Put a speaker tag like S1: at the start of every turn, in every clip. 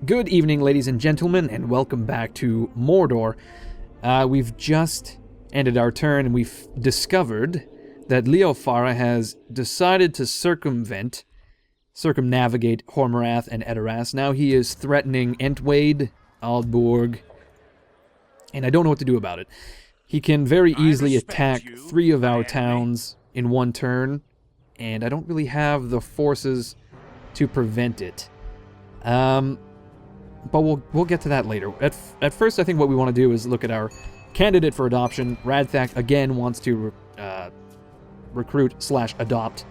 S1: Good evening, ladies and gentlemen, and welcome back to Mordor. We've just ended our turn, and we've discovered that Leofara has decided to circumnavigate Hormarath and Edoras. Now he is threatening Entwade, Aldborg, and I don't know what to do about it. He can very easily attack 3 of our towns in one turn, and I don't really have the forces to prevent it. But we'll get to that later. At first, I think what we want to do is look at our candidate for adoption. Radthak again wants to recruit/adopt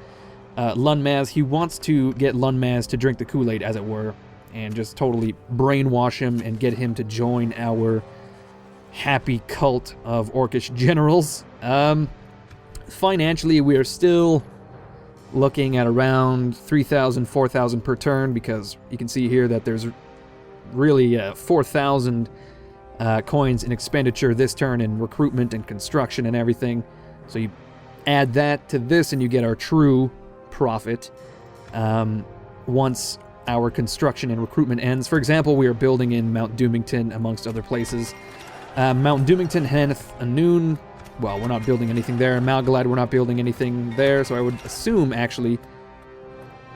S1: Lunmaz. He wants to get Lunmaz to drink the Kool-Aid, as it were, and just totally brainwash him and get him to join our happy cult of Orcish generals. Financially, we are still looking at around 3,000, 4,000 per turn, because you can see here that there's really 4,000 coins in expenditure this turn in recruitment and construction and everything. So you add that to this and you get our true profit once our construction and recruitment ends. For example, we are building in Mount Doomington, amongst other places. Mount Doomington, Haneth, Anun, well, we're not building anything there. Malgalad, we're not building anything there, so I would assume, actually,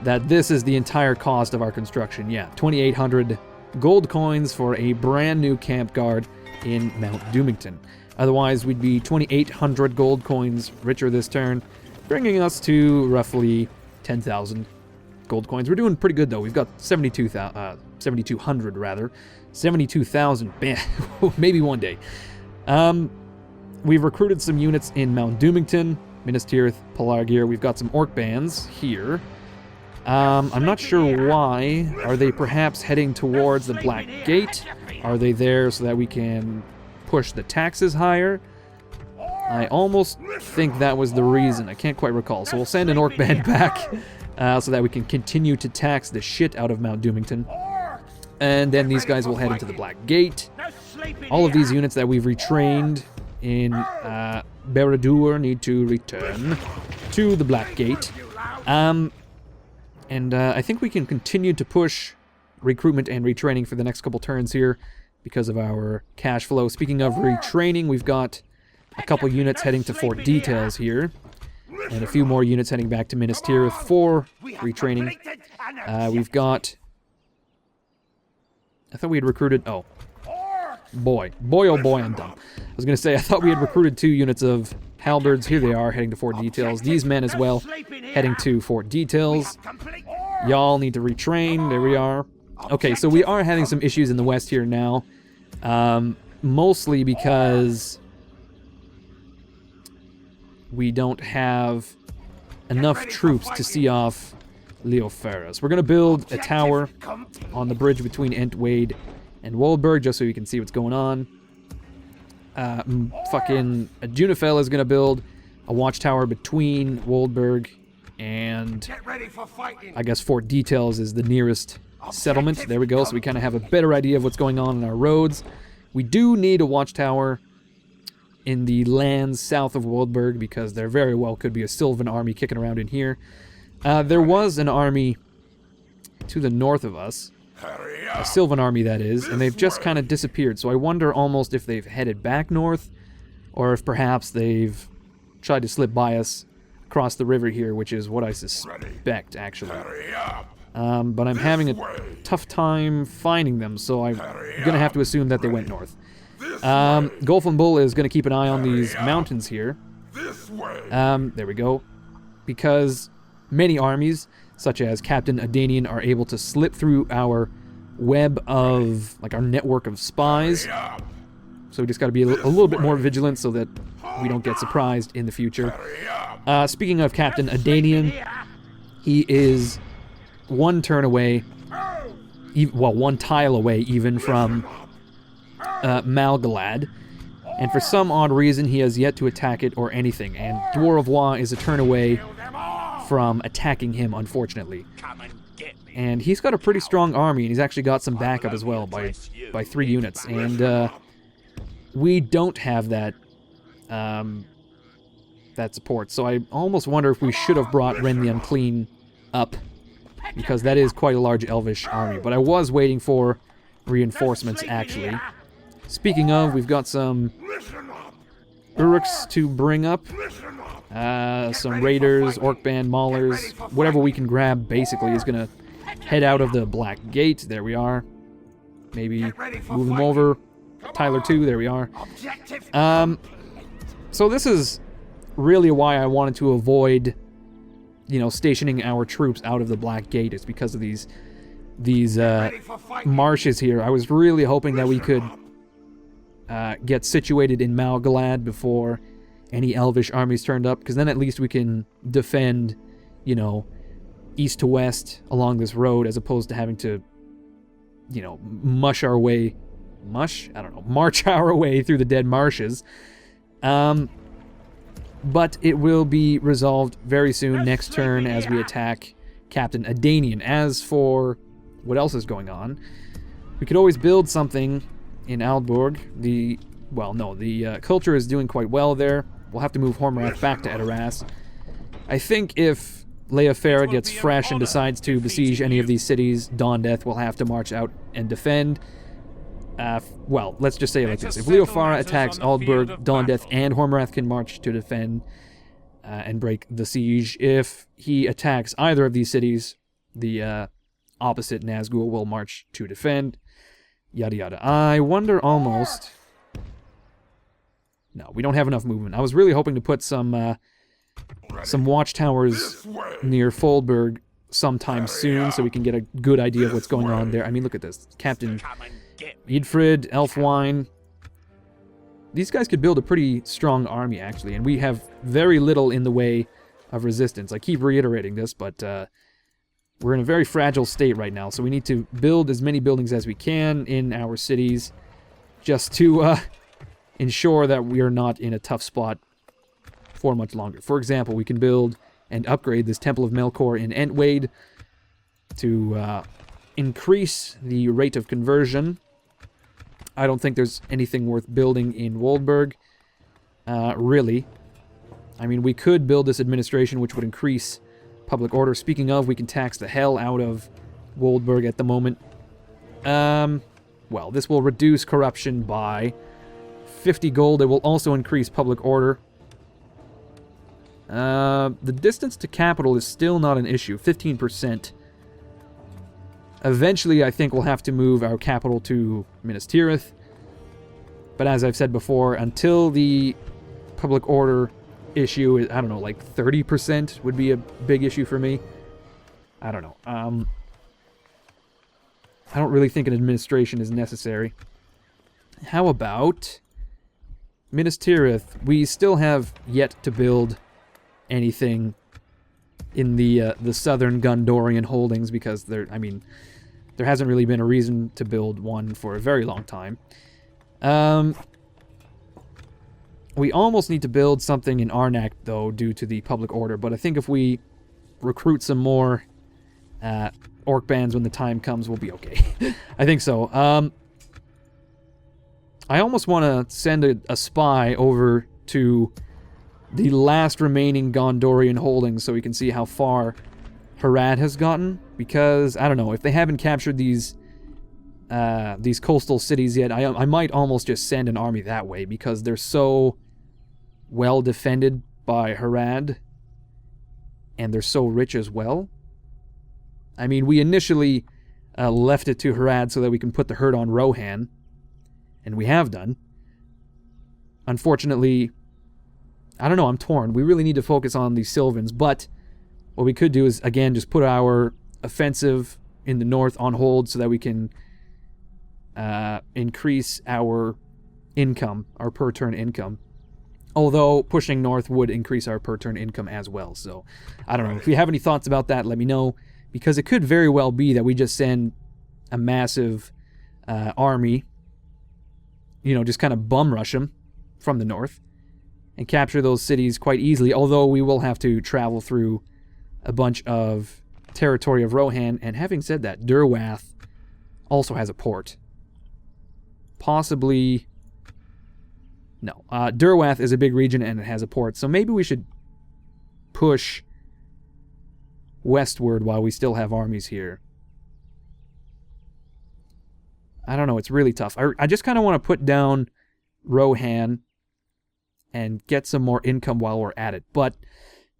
S1: that this is the entire cost of our construction. Yeah, 2,800 gold coins for a brand new camp guard in Mount Doomington. Otherwise, we'd be 2,800 gold coins richer this turn, bringing us to roughly 10,000 gold coins. We're doing pretty good, though. We've got 7,200, rather. 72,000. Maybe one day. We've recruited some units in Mount Doomington, Minas Tirith, Pelargir. We've got some orc bands here. I'm not sure why. Are they perhaps heading towards the Black Gate? Are they there so that we can push the taxes higher? I almost think that was the reason. I can't quite recall. So we'll send an orc band back so that we can continue to tax the shit out of Mount Doomington. And then these guys will head into the Black Gate. All of these units that we've retrained in Barad-dûr need to return to the Black Gate. And I think we can continue to push recruitment and retraining for the next couple turns here because of our cash flow. Speaking of retraining, we've got a couple units heading to Fort Details here, and a few more units heading back to Minas Tirith for retraining. We've got... I thought we had recruited... Oh. Boy, oh boy, I'm dumb. I was going to say, I thought we had recruited 2 units of halberds. Here they are, heading to Fort Details. These men as well, heading to Fort Details. Y'all need to retrain. There we are. Okay, so we are having some issues in the west here now. Mostly because we don't have enough troops to see off Leofara's. We're going to build a tower on the bridge between Entwade and Woldburg, just so you can see what's going on. Fucking Junifel is going to build a watchtower between Woldburg and I guess Fort Details is the nearest settlement. There we go, so we kind of have a better idea of what's going on in our roads. We do need a watchtower in the lands south of Woldburg because there very well could be a Silvan army kicking around in here. There was an army to the north of us. A Silvan army, that is, and they've just kind of disappeared, so I wonder almost if they've headed back north, or if perhaps they've tried to slip by us across the river here, which is what I suspect, actually. But I'm having a tough time finding them, so I'm going to have to assume that they went north. Golfin Bull is going to keep an eye on these mountains here. There we go. Because many armies, such as Captain Adenan, are able to slip through our web of, like, our network of spies. So we just got to be a little bit more vigilant so that we don't get surprised in the future. Speaking of Captain Adenan, he is one turn away, well, one tile away even from Malgalad. And for some odd reason, he has yet to attack it or anything. And Dwar of Waw is a turn away from attacking him, unfortunately. And he's got a pretty strong army, and he's actually got some backup as well by 3 units. And we don't have that that support. So I almost wonder if we should have brought Ren the Unclean up because that is quite a large Elvish army. But I was waiting for reinforcements, actually. Speaking of, we've got some Uruks to bring up. Some raiders, orc band, maulers, whatever we can grab, basically, is going to head out of the Black Gate. There we are. Maybe move them over. Tyler 2, there we are. So this is really why I wanted to avoid, you know, stationing our troops out of the Black Gate. It's because of these marshes here. I was really hoping that we could get situated in Malgalad before any Elvish armies turned up, because then at least we can defend, you know, east to west along this road, as opposed to having to, you know, march our way through the dead marshes. But it will be resolved very soon, next turn, as we attack Captain Adenan. As for what else is going on, we could always build something in Aldborg. The culture is doing quite well there. We'll have to move Hormrath back to Edoras. I think if Leofera gets fresh and decides to besiege any of these cities, Dawndeath will have to march out and defend. Well, let's just say it like this. If Leofara attacks Aldborg, Dawndeath and Hormrath can march to defend and break the siege. If he attacks either of these cities, the opposite Nazgul will march to defend. Yada yada. I wonder almost... No, we don't have enough movement. I was really hoping to put some watchtowers near Foldberg sometime soon, so we can get a good idea of what's going on there. I mean, look at this. Captain Eadfrid, Elfwine. These guys could build a pretty strong army, actually, and we have very little in the way of resistance. I keep reiterating this, but we're in a very fragile state right now, so we need to build as many buildings as we can in our cities just to ensure that we are not in a tough spot for much longer. For example, we can build and upgrade this Temple of Melkor in Entwade to increase the rate of conversion. I don't think there's anything worth building in Woldburg, really. I mean, we could build this administration, which would increase public order. Speaking of, we can tax the hell out of Woldburg at the moment. Well, this will reduce corruption by 50 gold. It will also increase public order. The distance to capital is still not an issue, 15%. Eventually, I think we'll have to move our capital to Minas Tirith. But as I've said before, until the public order issue is, I don't know, like 30% would be a big issue for me. I don't know. I don't really think an administration is necessary. How about Minas Tirith? We still have yet to build anything in the southern Gondorian holdings, because there hasn't really been a reason to build one for a very long time. We almost need to build something in Arnak, though, due to the public order, but I think if we recruit some more orc bands when the time comes, we'll be okay. I think so. I almost want to send a spy over to the last remaining Gondorian holdings so we can see how far Harad has gotten, because, I don't know, if they haven't captured these coastal cities yet, I might almost just send an army that way, because they're so well defended by Harad, and they're so rich as well. I mean, we initially left it to Harad so that we can put the herd on Rohan, and we have done. Unfortunately, I don't know, I'm torn. We really need to focus on the Silvans, but what we could do is, again, just put our offensive in the north on hold so that we can increase our income, our per-turn income. Although pushing north would increase our per-turn income as well. So, I don't know. If you have any thoughts about that, let me know, because it could very well be that we just send a massive army, you know, just kind of bum rush them from the north and capture those cities quite easily, although we will have to travel through a bunch of territory of Rohan. And having said that, Durwath also has a port. Possibly... No. Durwath is a big region and it has a port, so maybe we should push westward while we still have armies here. I don't know, it's really tough. I just kind of want to put down Rohan and get some more income while we're at it. But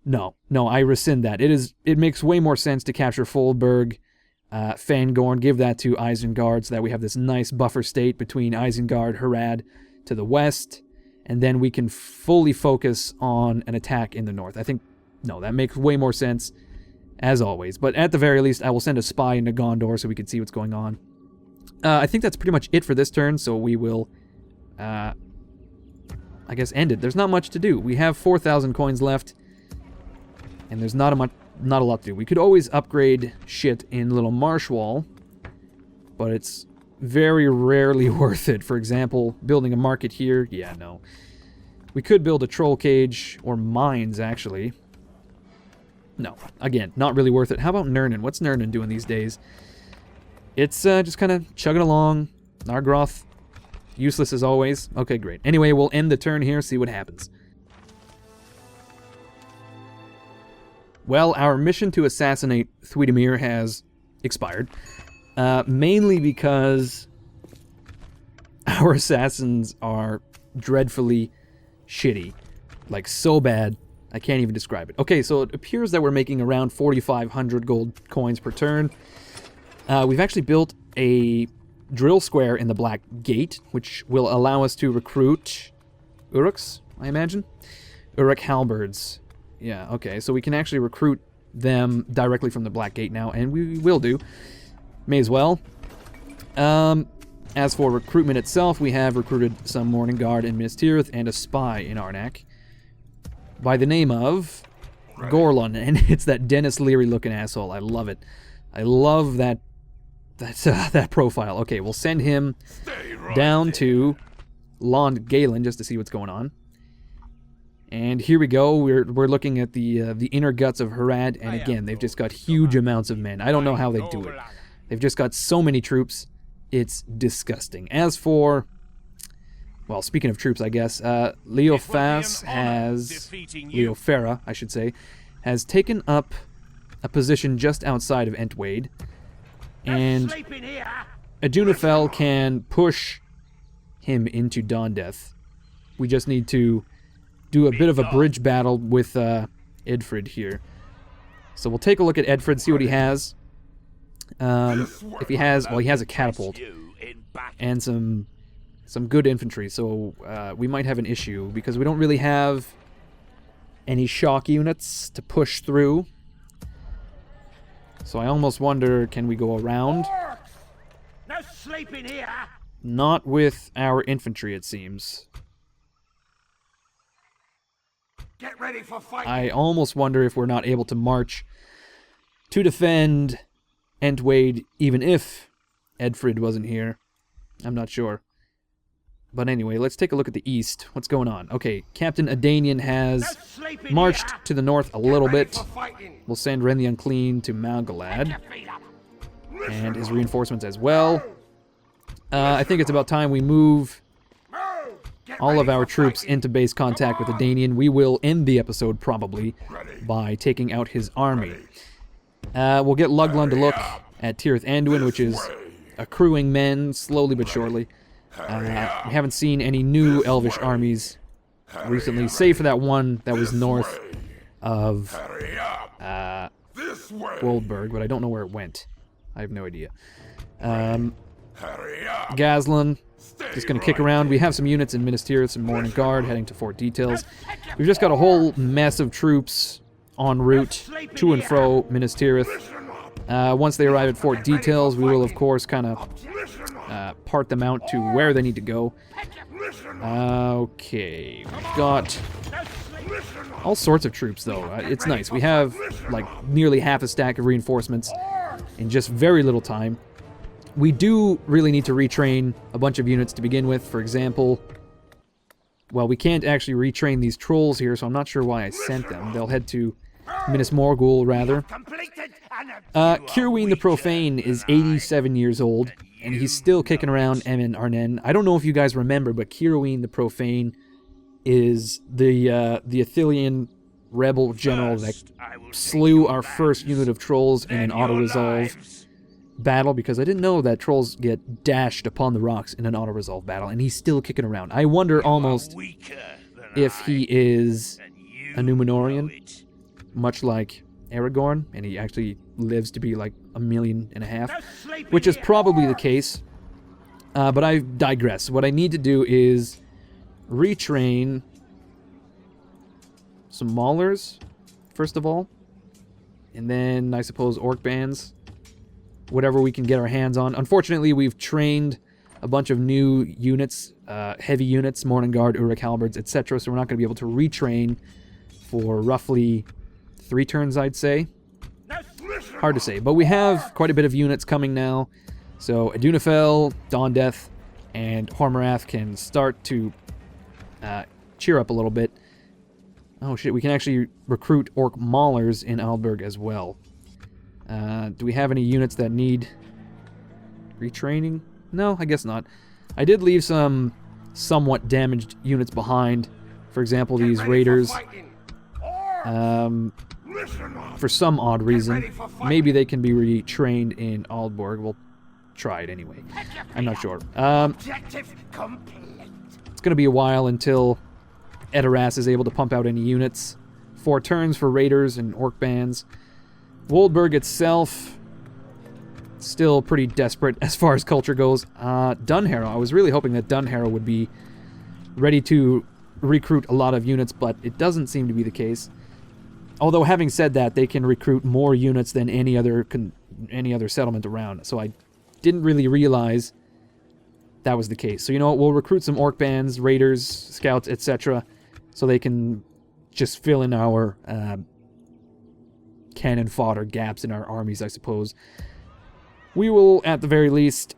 S1: no, I rescind that. It makes way more sense to capture Foldberg, Fangorn, give that to Isengard so that we have this nice buffer state between Isengard, Harad to the west, and then we can fully focus on an attack in the north. I think, no, that makes way more sense, as always. But at the very least, I will send a spy into Gondor so we can see what's going on. I think that's pretty much it for this turn, so we will, I guess, end it. There's not much to do. We have 4,000 coins left, and there's not a lot to do. We could always upgrade shit in Little Marshwall, but it's very rarely worth it. For example, building a market here, yeah, no. We could build a troll cage, or mines, actually. No, again, not really worth it. How about Nurnen? What's Nurnen doing these days? It's just kind of chugging along. Nargroth, useless as always. Okay, great. Anyway, we'll end the turn here, see what happens. Well, our mission to assassinate Thwydamere has expired. Mainly because our assassins are dreadfully shitty. Like, so bad, I can't even describe it. Okay, so it appears that we're making around 4,500 gold coins per turn. We've actually built a drill square in the Black Gate, which will allow us to recruit Uruks, I imagine? Uruk halberds. Yeah, okay, so we can actually recruit them directly from the Black Gate now, and we will do. May as well. As for recruitment itself, we have recruited some Morning Guard in Minas Tirith and a spy in Arnak by the name of Gorlon, and it's that Dennis Leary looking asshole. I love it. I love that profile. Okay, we'll send him down to Lond Galen just to see what's going on. And here we go. We're looking at the inner guts of Harad, and again, they've just got huge amounts of men. I don't know how they do it. They've just got so many troops. It's disgusting. As for, well, speaking of troops, I guess, Leofas Leofera, I should say, has taken up a position just outside of Entwade, and Adunafel can push him into Dawndeath. We just need to do a bit of a bridge battle with Edfrid here. So we'll take a look at Edfrid, see what he has. If he has, well, he has a catapult and some good infantry, so we might have an issue because we don't really have any shock units to push through. So I almost wonder, can we go around?
S2: No sleeping here.
S1: Not with our infantry, it seems.
S2: Get ready for fighting.
S1: I almost wonder if we're not able to march to defend Entwade, even if Edfrid wasn't here. I'm not sure. But anyway, let's take a look at the east. What's going on? Okay, Captain Adenan has marched to the north a little bit. We'll send Ren the Unclean to Malgalad. And his reinforcements as well. I think it's about time we move all of our troops into base contact with Adenan. We will end the episode, probably, by taking out his army. We'll get Luglund to look at Tirith Anduin, which is accruing men, slowly but surely. We haven't seen any new Elvish armies recently, save for that one that was north of Goldberg, but I don't know where it went. I have no idea. Gazlan, just going to kick around. We have some units in Minas Tirith, some Morning Guard heading to Fort Details. We've just got a whole mess of troops en route to and fro Minas Tirith. Once they arrive at Fort Details, we will, of course, kind of part them out to where they need to go. Okay, we've got all sorts of troops, though. It's nice. We have, like, nearly half a stack of reinforcements in just very little time. We do really need to retrain a bunch of units to begin with. For example, well, we can't actually retrain these trolls here, so I'm not sure why I sent them. They'll head to Minas Morgul, rather. Kirween the Profane is 87 years old, and he's still kicking around Emin Arnen. I don't know if you guys remember, but Kirween the Profane is the Athelian rebel general that slew our first unit of trolls in an auto-resolve battle, because I didn't know that trolls get dashed upon the rocks in an auto-resolve battle, and he's still kicking around. I wonder almost if he is a Numenorian, much like Aragorn, and he actually lives to be like 1.5 million, which is probably the case. But I digress. What I need to do is retrain some maulers, first of all, and then I suppose orc bands, whatever we can get our hands on. Unfortunately, we've trained a bunch of new units, heavy units, Morning Guard, Uruk halberds, etc., so we're not going to be able to retrain for roughly 3 turns, I'd say. Hard to say, but we have quite a bit of units coming now, so Adunafel, Dawn Death, and Hormarath can start to cheer up a little bit. Oh shit, we can actually recruit Orc Maulers in Aldburg as well. Do we have any units that need retraining? No, I guess not. I did leave some somewhat damaged units behind. For example, these raiders. For some odd reason. Maybe they can be retrained in Aldburg. We'll try it anyway. I'm not sure.
S2: Objective complete.
S1: It's going to be a while until Edoras is able to pump out any units. 4 turns for raiders and orc bands. Woldburg itself, still pretty desperate as far as culture goes. Dunharrow, I was really hoping that Dunharrow would be ready to recruit a lot of units, but it doesn't seem to be the case. Although, having said that, they can recruit more units than any other settlement around, so I didn't really realize that was the case. So you know what, we'll recruit some orc bands, raiders, scouts, etc., so they can just fill in our cannon fodder gaps in our armies, I suppose. We will, at the very least,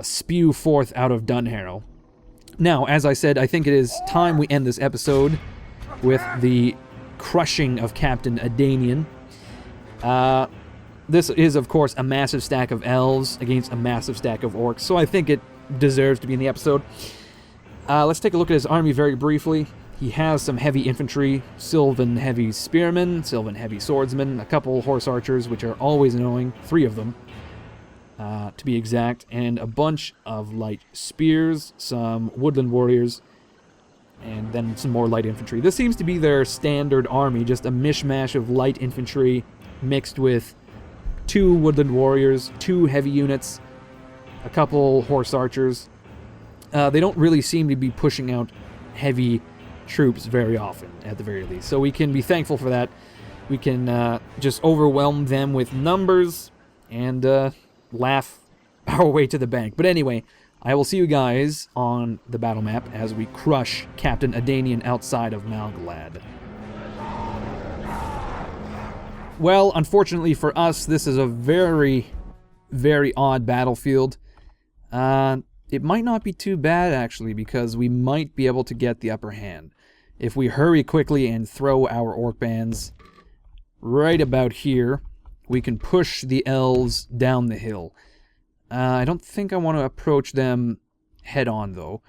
S1: spew forth out of Dunharrow. Now, as I said, I think it is time we end this episode with the crushing of Captain Adenan. This is, of course, a massive stack of elves against a massive stack of orcs, so I think it deserves to be in the episode. Let's take a look at his army very briefly. He has some heavy infantry, Silvan heavy spearmen, Silvan heavy swordsmen, a couple horse archers, which are always annoying, 3 of them, to be exact, and a bunch of light spears, some woodland warriors, and then some more light infantry. This seems to be their standard army, just a mishmash of light infantry mixed with 2 woodland warriors, 2 heavy units, a couple horse archers. They don't really seem to be pushing out heavy troops very often, at the very least. So we can be thankful for that. We can just overwhelm them with numbers and laugh our way to the bank. But anyway, I will see you guys on the battle map as we crush Captain Adenan outside of Malgalad. Well, unfortunately for us, this is a very, very odd battlefield. It might not be too bad, actually, because we might be able to get the upper hand. If we hurry quickly and throw our orc bands right about here, we can push the elves down the hill. I don't think I want to approach them head-on, though.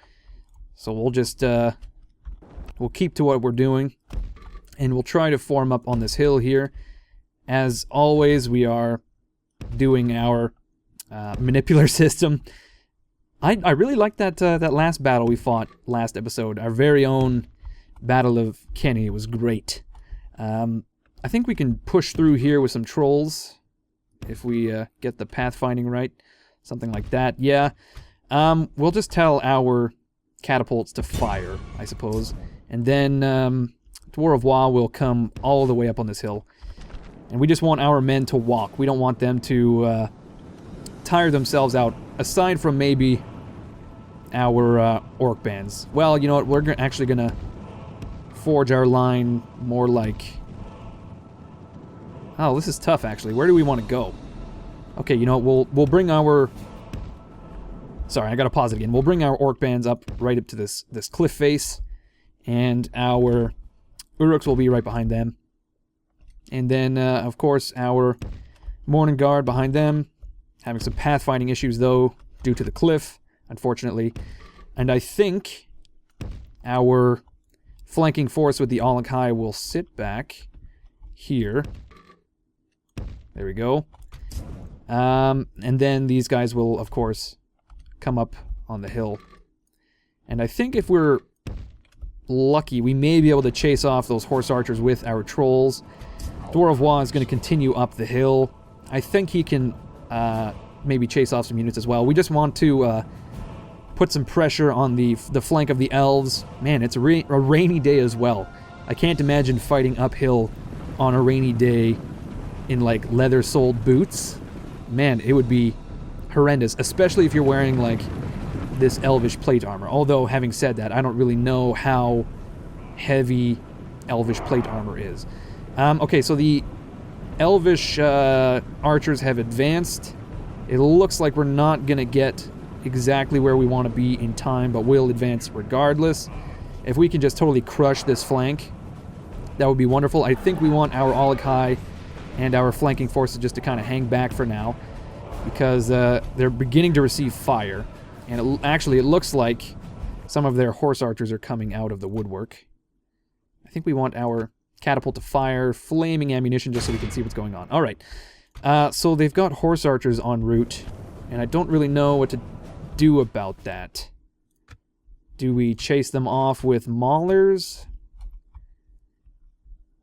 S1: So we'll just, we'll keep to what we're doing, and we'll try to form up on this hill here. As always, we are doing our manipular system. I really liked that that last battle we fought last episode. Our very own Battle of Kenny was great. I think we can push through here with some trolls if we get the pathfinding right. Something like that. Yeah. We'll just tell our catapults to fire, I suppose. And then Dwar of Waw will come all the way up on this hill. And we just want our men to walk. We don't want them to tire themselves out, aside from maybe our orc bands. Well, you know what? We're actually going to forge our line more like... Oh, this is tough, actually. Where do we want to go? Okay, you know what? We'll bring our... Sorry, I gotta pause it again. We'll bring our orc bands up right up to this cliff face, and our Uruks will be right behind them. And then, of course, our Morning Guard behind them, having some pathfinding issues, though, due to the cliff, unfortunately. And I think our flanking force with the Ologhai will sit back here. There we go. And then these guys will, of course, come up on the hill. And I think if we're lucky, we may be able to chase off those horse archers with our trolls. Dwar of Waw is going to continue up the hill. I think he can maybe chase off some units as well. We just want to put some pressure on the flank of the elves. Man, it's a rainy day as well. I can't imagine fighting uphill on a rainy day in like leather-soled boots. Man, it would be horrendous, especially if you're wearing like this elvish plate armor. Although, having said that, I don't really know how heavy elvish plate armor is. Okay, so the elvish archers have advanced. It looks like we're not going to get exactly where we want to be in time, but we'll advance regardless. If we can just totally crush this flank, that would be wonderful. I think we want our Ologhai and our flanking forces just to kind of hang back for now, because they're beginning to receive fire. And it looks like some of their horse archers are coming out of the woodwork. I think we want our catapult to fire flaming ammunition just so we can see what's going on. Alright, so they've got horse archers en route, and I don't really know what to do about that. Do we chase them off with maulers?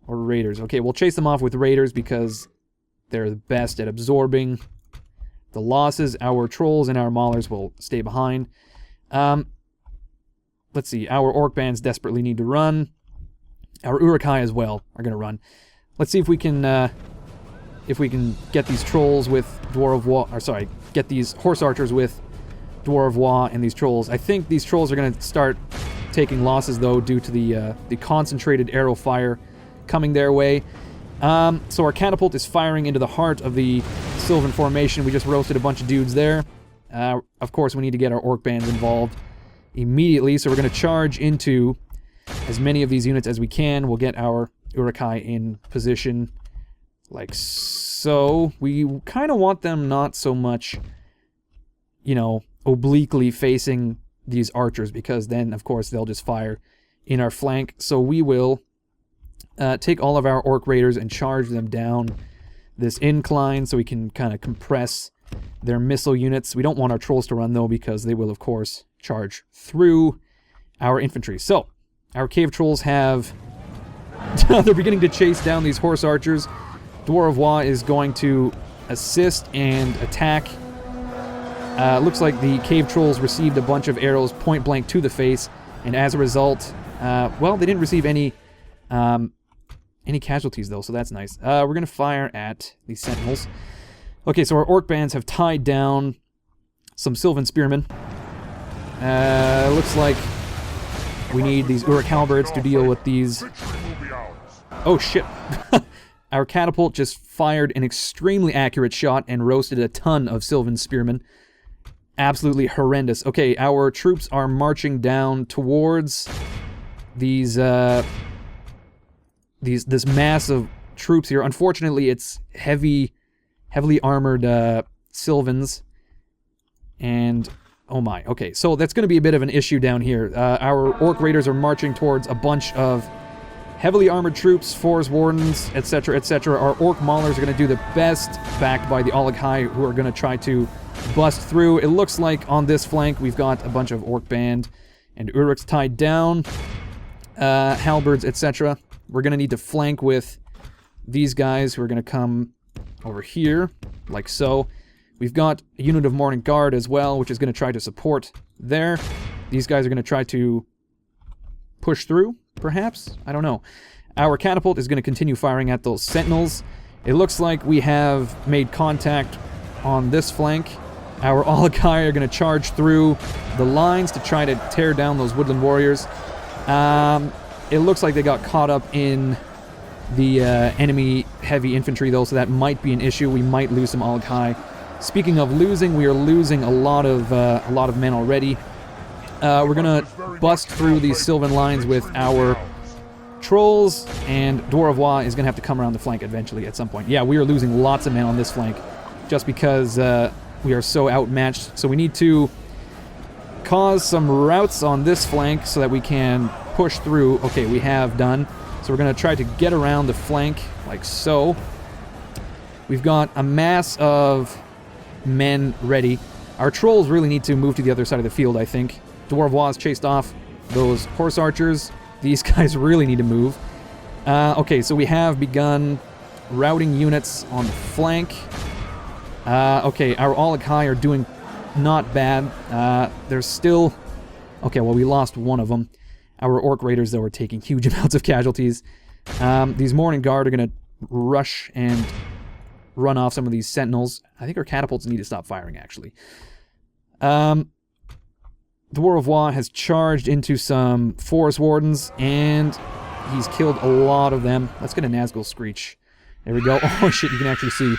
S1: Or raiders? Okay, we'll chase them off with raiders because they're the best at absorbing the losses. Our trolls and our maulers will stay behind. Let's see, our orc bands desperately need to run. Our Urukai as well are going to run. Let's see if we can get these trolls with Dwar of Waw, or sorry, get these horse archers with Dwar of Waw and these trolls. I think these trolls are going to start taking losses though due to the concentrated arrow fire coming their way. So our catapult is firing into the heart of the Silvan formation. We just roasted a bunch of dudes there. Of course, we need to get our orc bands involved immediately, so we're going to charge into as many of these units as we can. We'll get our Urukai in position like so. We kind of want them not so much, you know, obliquely facing these archers, because then, of course, they'll just fire in our flank. So we will take all of our orc raiders and charge them down this incline so we can kind of compress their missile units. We don't want our trolls to run, though, because they will, of course, charge through our infantry. So, our cave trolls have... they're beginning to chase down these horse archers. Dwar of Waw is going to assist and attack. Looks like the cave trolls received a bunch of arrows point blank to the face, and as a result, well, they didn't receive any casualties, though, so that's nice. We're going to fire at these sentinels. Okay, so our orc bands have tied down some Silvan spearmen. Looks like we need these Uruk halberds to deal with these... Oh, shit. Our catapult just fired an extremely accurate shot and roasted a ton of Silvan spearmen. Absolutely horrendous. Okay, our troops are marching down towards these... this mass of troops here. Unfortunately, it's heavily armored Silvans. And, oh my, okay, so that's going to be a bit of an issue down here. Our orc raiders are marching towards a bunch of heavily armored troops, forest wardens, etc., etc. Our orc maulers are going to do the best, backed by the Ologhai, who are going to try to bust through. It looks like on this flank we've got a bunch of orc band and Uruks tied down, halberds, etc. We're going to need to flank with these guys who are going to come over here, like so. We've got a unit of Morning Guard as well, which is going to try to support there. These guys are going to try to push through, perhaps? I don't know. Our catapult is going to continue firing at those sentinels. It looks like we have made contact on this flank. Our Ologhai are going to charge through the lines to try to tear down those woodland warriors. It looks like they got caught up in the enemy heavy infantry, though, so that might be an issue. We might lose some Ologhai. Speaking of losing, we are losing a lot of men already. We're gonna bust through these Silvan lines with our trolls, and Dwar of Waw is gonna have to come around the flank eventually at some point. Yeah, we are losing lots of men on this flank, just because we are so outmatched. So we need to cause some routes on this flank so that we can push through. Okay, we have done. So we're going to try to get around the flank, like so. We've got a mass of men ready. Our trolls really need to move to the other side of the field, I think. Dwar of Waw has chased off those horse archers. These guys really need to move. Okay, so we have begun routing units on the flank. Okay, our Olokai are doing not bad. There's still... Okay, well, we lost one of them. Our Orc Raiders, though, are taking huge amounts of casualties. These Morning Guard are going to rush and run off some of these Sentinels. I think our catapults need to stop firing, actually. The Dwar of Waw has charged into some Forest Wardens, and he's killed a lot of them. Let's get a Nazgul Screech. There we go. Oh, shit, you can actually see.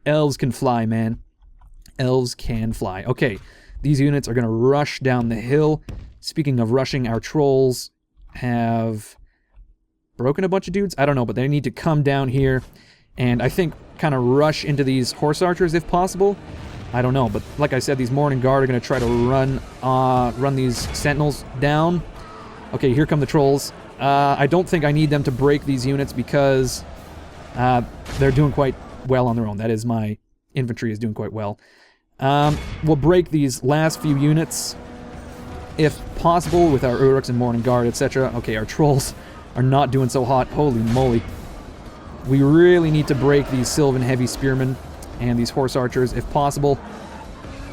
S1: Elves can fly, man. Elves can fly. Okay, these units are going to rush down the hill. Speaking of rushing, our trolls have broken a bunch of dudes. I don't know, but they need to come down here and I think kind of rush into these horse archers if possible. I don't know, but like I said, these Morning Guard are going to try to run these sentinels down. Okay, here come the trolls. I don't think I need them to break these units because they're doing quite well on their own. That is, my infantry is doing quite well. We'll break these last few units if possible with our Uruks and Morning Guard, etc. Okay, our trolls are not doing so hot. Holy moly. We really need to break these Silvan heavy spearmen and these horse archers if possible.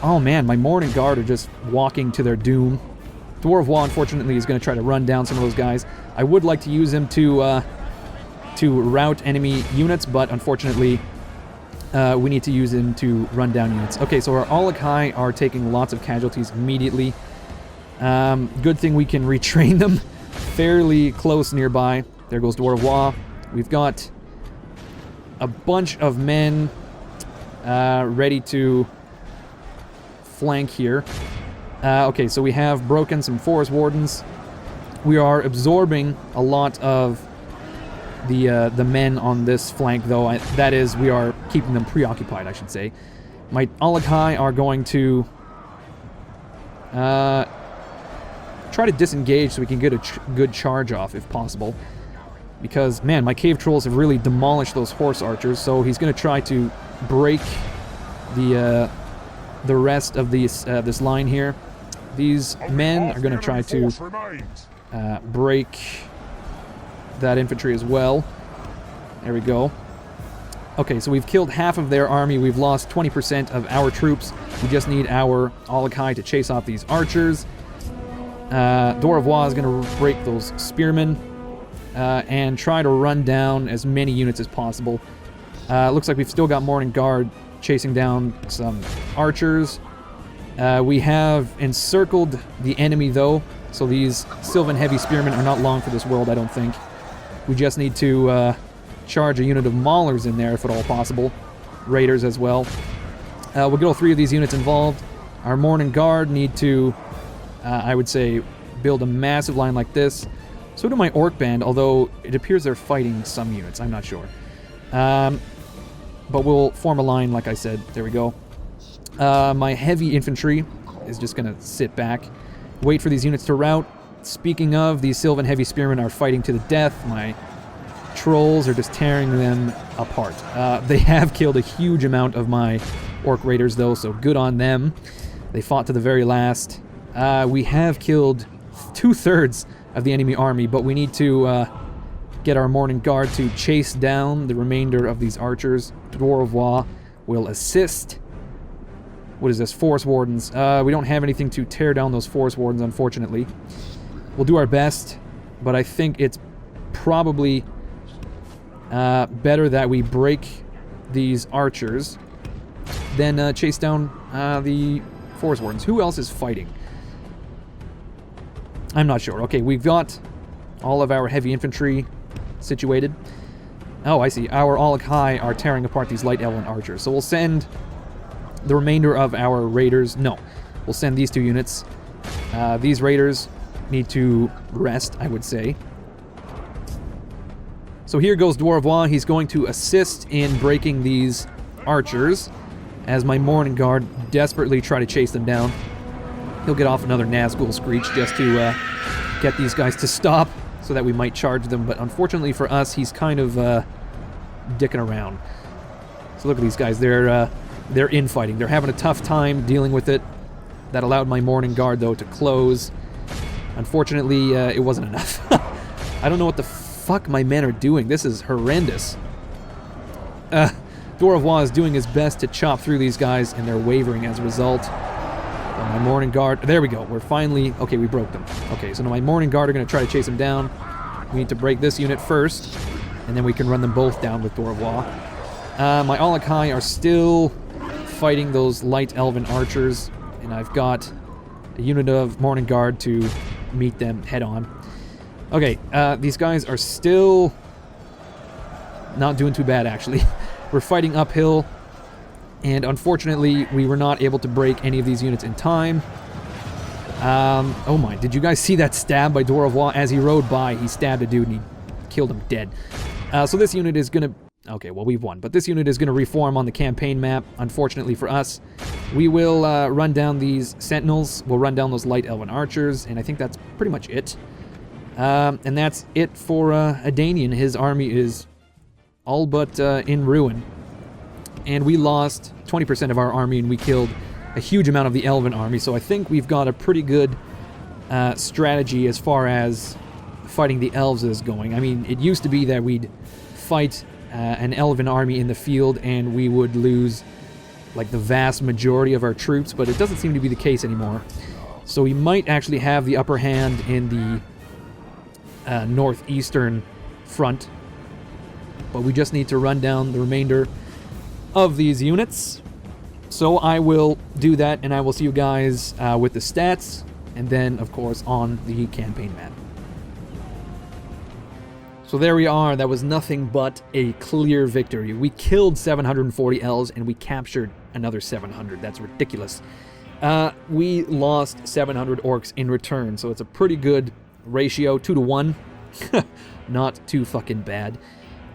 S1: Oh man, my Morning Guard are just walking to their doom. Dwar of Waw, unfortunately, is going to try to run down some of those guys. I would like to use him to rout enemy units, but unfortunately, we need to use him to run down units. Okay, so our Olokai are taking lots of casualties immediately. Good thing we can retrain them fairly close nearby. There goes Dwar of Waw. We've got a bunch of men ready to flank here. Okay, so we have broken some Forest Wardens. We are absorbing a lot of the men on this flank, though. That is, we are keeping them preoccupied, I should say. My Olokai are going to try to disengage so we can get a good charge off, if possible. Because, man, my Cave Trolls have really demolished those horse archers, so he's going to try to break the rest of this line here. These men are going to try to break that infantry as well. There we go. Okay, so we've killed half of their army. We've lost 20% of our troops. We just need our Olokai to chase off these archers. Dwar of Waw is going to break those spearmen and try to run down as many units as possible. Looks like we've still got Morning Guard chasing down some archers. We have encircled the enemy, though, so these Silvan heavy spearmen are not long for this world, I don't think. We just need to charge a unit of maulers in there, if at all possible. Raiders as well. We'll get all three of these units involved. Our Morning Guard need to, I would say, build a massive line like this. So do my Orc Band, although it appears they're fighting some units. I'm not sure. But we'll form a line, like I said. There we go. My heavy infantry is just going to sit back, wait for these units to rout. Speaking of, these Silvan heavy spearmen are fighting to the death. My trolls are just tearing them apart. They have killed a huge amount of my Orc Raiders, though, so good on them. They fought to the very last. We have killed 2/3 of the enemy army, but we need to get our Morning Guard to chase down the remainder of these archers. Dwar of Waw will assist. What is this? Forest Wardens. We don't have anything to tear down those Forest Wardens, unfortunately. We'll do our best, but I think it's probably better that we break these archers than chase down the Forest Wardens. Who else is fighting? I'm not sure. Okay, we've got all of our heavy infantry situated. Oh, I see. Our Olokai are tearing apart these light elven archers. So we'll send the remainder of our raiders. No, we'll send these two units. These raiders need to rest, I would say. So here goes Dwar of Waw. He's going to assist in breaking these archers as my Morning Guard desperately try to chase them down. He'll get off another Nazgul screech just to get these guys to stop so that we might charge them. But unfortunately for us, he's kind of dicking around. So look at these guys. They're infighting. They're having a tough time dealing with it. That allowed my Morning Guard, though, to close. Unfortunately, it wasn't enough. I don't know what the fuck my men are doing. This is horrendous. Dwar of Waw is doing his best to chop through these guys, and they're wavering as a result. My Morning Guard... There we go. We're finally... Okay, we broke them. Okay, so now my Morning Guard are going to try to chase them down. We need to break this unit first, and then we can run them both down with Dwar of Waw. My Olokai are still fighting those light elven archers, and I've got a unit of Morning Guard to meet them head on. Okay, these guys are still not doing too bad, actually. We're fighting uphill, and unfortunately, we were not able to break any of these units in time. Oh my, did you guys see that stab by Dwar of Waw? As he rode by, he stabbed a dude and he killed him dead. So this unit is gonna... Okay, well, we've won, but this unit is gonna reform on the campaign map, unfortunately for us. We will run down these sentinels, we'll run down those light elven archers, and I think that's pretty much it. And that's it for Adenan. His army is all but in ruin. And we lost 20% of our army, and we killed a huge amount of the elven army, so I think we've got a pretty good strategy as far as fighting the elves is going. I mean, it used to be that we'd fight an elven army in the field, and we would lose like the vast majority of our troops, but it doesn't seem to be the case anymore. So we might actually have the upper hand in the northeastern front, but we just need to run down the remainder of these units. So I will do that, and I will see you guys with the stats, and then, of course, on the campaign map. So there we are. That was nothing but a clear victory. We killed 740 elves, and we captured another 700. That's ridiculous. We lost 700 orcs in return, so it's a pretty good ratio, 2 to 1. Not too fucking bad.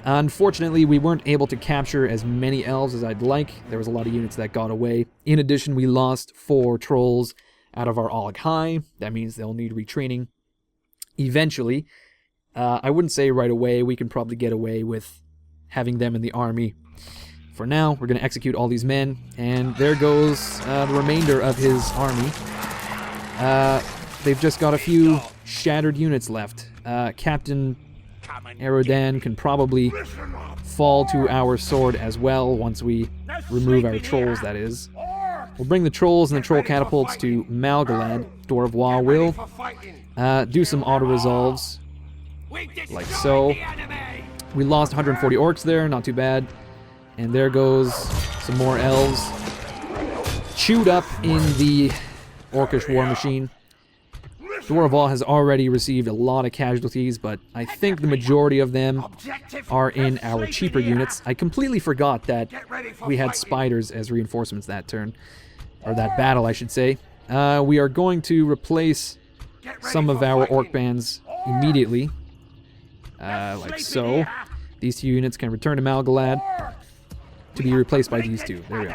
S1: Unfortunately, we weren't able to capture as many elves as I'd like. There was a lot of units that got away. In addition, we lost 4 trolls out of our Olokai. That means they'll need retraining eventually. I wouldn't say right away. We can probably get away with having them in the army. For now, we're going to execute all these men, and there goes the remainder of his army. They've just got a few shattered units left. Captain Adenan can probably fall to our sword as well once we remove our trolls, that is. We'll bring the trolls and the troll catapults to Malgalad. Dwar of Waw will do some auto-resolves, like so. We lost 140 orcs there, not too bad. And there goes some more elves. Chewed up in the Orcish war machine. Dwar of Waw has already received a lot of casualties, but I think the majority of them are in our cheaper units. I completely forgot that we had spiders as reinforcements that turn. Or that battle, I should say. We are going to replace some of our orc bands immediately. Like so. These 2 units can return to Malgalad to be replaced by these 2. There we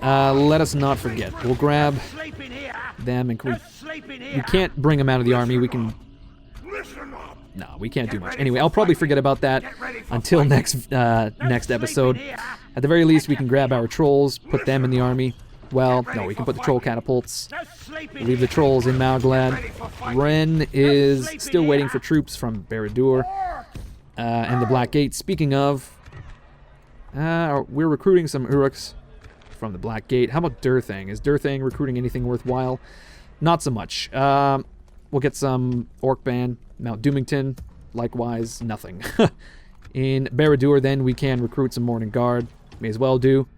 S1: are. Let us not forget. We'll grab them, and we can't bring them out of the army. We can... No, we can't do much. Anyway, I'll probably forget about that until next episode. At the very least, we can grab our trolls, put them in the army. Well, no, we can put the troll catapults. Leave the trolls in Malgalad. Ren is still waiting for troops from Barad-dûr and the Black Gate. Speaking of, we're recruiting some Uruks from the Black Gate. How about Durthang? Is Durthang recruiting anything worthwhile? Not so much. We'll get some Orc Band. Mount Doomington, likewise, nothing. In Barad-dûr, then, we can recruit some Morning Guard. May as well do.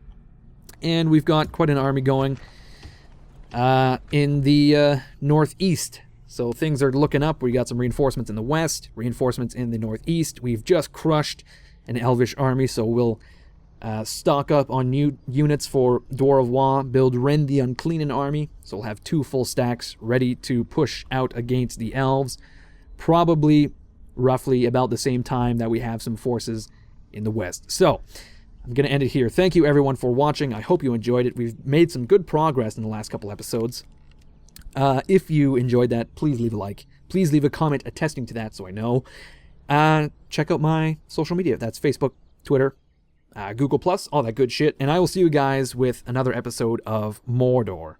S1: And we've got quite an army going in the northeast. So things are looking up. We got some reinforcements in the west, reinforcements in the northeast. We've just crushed an Elvish army, so we'll stock up on new units for Dwar of Waw, build Ren the Uncleanen army. So we'll have 2 full stacks ready to push out against the elves. Probably roughly about the same time that we have some forces in the west. So I'm going to end it here. Thank you everyone for watching. I hope you enjoyed it. We've made some good progress in the last couple episodes. If you enjoyed that, please leave a like. Please leave a comment attesting to that so I know. Check out my social media. That's Facebook, Twitter, Google+, all that good shit. And I will see you guys with another episode of Mordor.